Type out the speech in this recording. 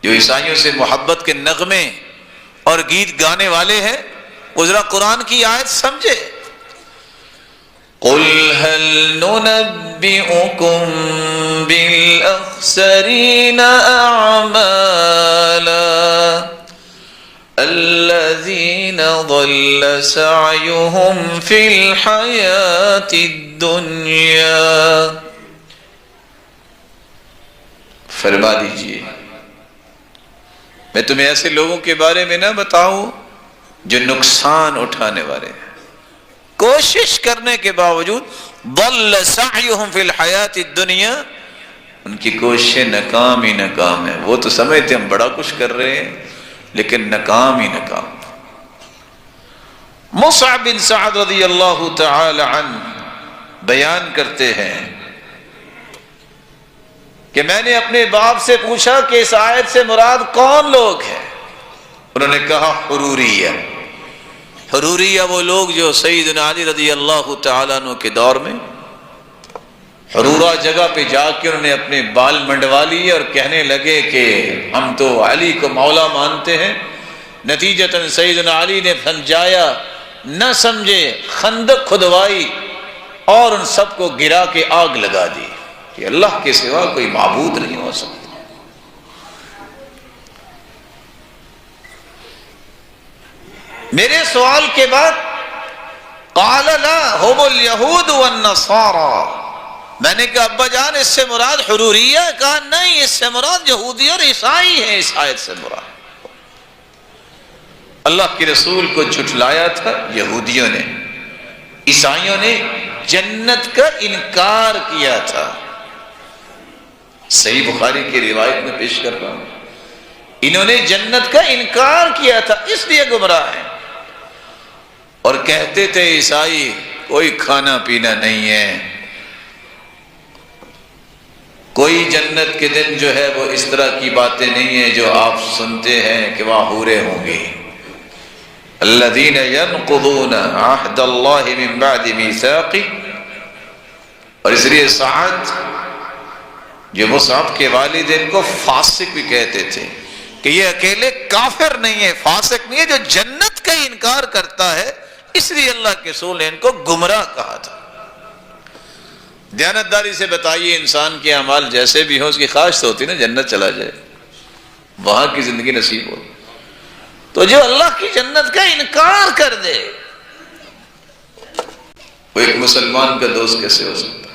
جو عیسائیوں سے محبت کے نغمے اور گیت گانے والے ہیں وہ ذرا قرآن کی آیت سمجھے. قُلْ هَلْ نُنَبِّئُكُمْ بِالْأَخْسَرِينَ أَعْمَالًا الَّذِينَ ضَلَّ سَعْيُهُمْ فِي الْحَيَاةِ الدُّنْيَا. فرما دیجئے میں تمہیں ایسے لوگوں کے بارے میں نہ بتاؤں جو نقصان اٹھانے والے ہیں، کوشش کرنے کے باوجود ضل سعیہم فی الحیات الدنیا، ان کی کوششیں ناکام ہی ناکام ہیں. وہ تو سمجھتے ہم بڑا کچھ کر رہے ہیں لیکن ناکام ہی ناکام. مصعب بن سعد رضی اللہ تعالی عنہ بیان کرتے ہیں کہ میں نے اپنے باپ سے پوچھا کہ اس آیت سے مراد کون لوگ ہیں؟ انہوں نے کہا حروریہ. حروریہ وہ لوگ جو سیدنا علی رضی اللہ تعالیٰ عنہ کے دور میں حرورہ جگہ پہ جا کے انہوں نے اپنے بال منڈوا لیے اور کہنے لگے کہ ہم تو علی کو مولا مانتے ہیں. نتیجتاً سیدنا علی نے سمجھایا نہ سمجھے خندق کھدوائی اور ان سب کو گرا کے آگ لگا دی کہ اللہ کے سوا کوئی معبود نہیں ہو سکتا. میرے سوال کے بعد قال لا هم اليهود والنصارى، میں نے کہا ابا جان اس سے مراد حروریہ؟ کہا نہیں، اس سے مراد یہودی اور عیسائی ہیں. اس آیت سے مراد اللہ کے رسول کو جھٹلایا تھا یہودیوں نے، عیسائیوں نے جنت کا انکار کیا تھا. صحیح بخاری کی روایت میں پیش کر رہا ہوں، انہوں نے جنت کا انکار کیا تھا اس لیے گمراہ ہیں. اور کہتے تھے عیسائی کوئی کھانا پینا نہیں ہے، کوئی جنت کے دن جو ہے وہ اس طرح کی باتیں نہیں ہیں جو آپ سنتے ہیں کہ وہاں حوریں ہوں گی. الذین ینقضون عہد اللہ من بعد میثاقہ. اور اس لیے سعد جو مصعب کے والد ان کو فاسق بھی کہتے تھے کہ یہ اکیلے کافر نہیں ہے، فاسق نہیں ہے، جو جنت کا انکار کرتا ہے. اس لیے اللہ کے رسول نے ان کو گمراہ کہا تھا. دیانتداری سے بتائیے انسان کے اعمال جیسے بھی ہوں اس کی خواہش تو ہوتی نا جنت چلا جائے، وہاں کی زندگی نصیب ہو. تو جو اللہ کی جنت کا انکار کر دے وہ ایک مسلمان کا دوست کیسے ہو سکتا ہے؟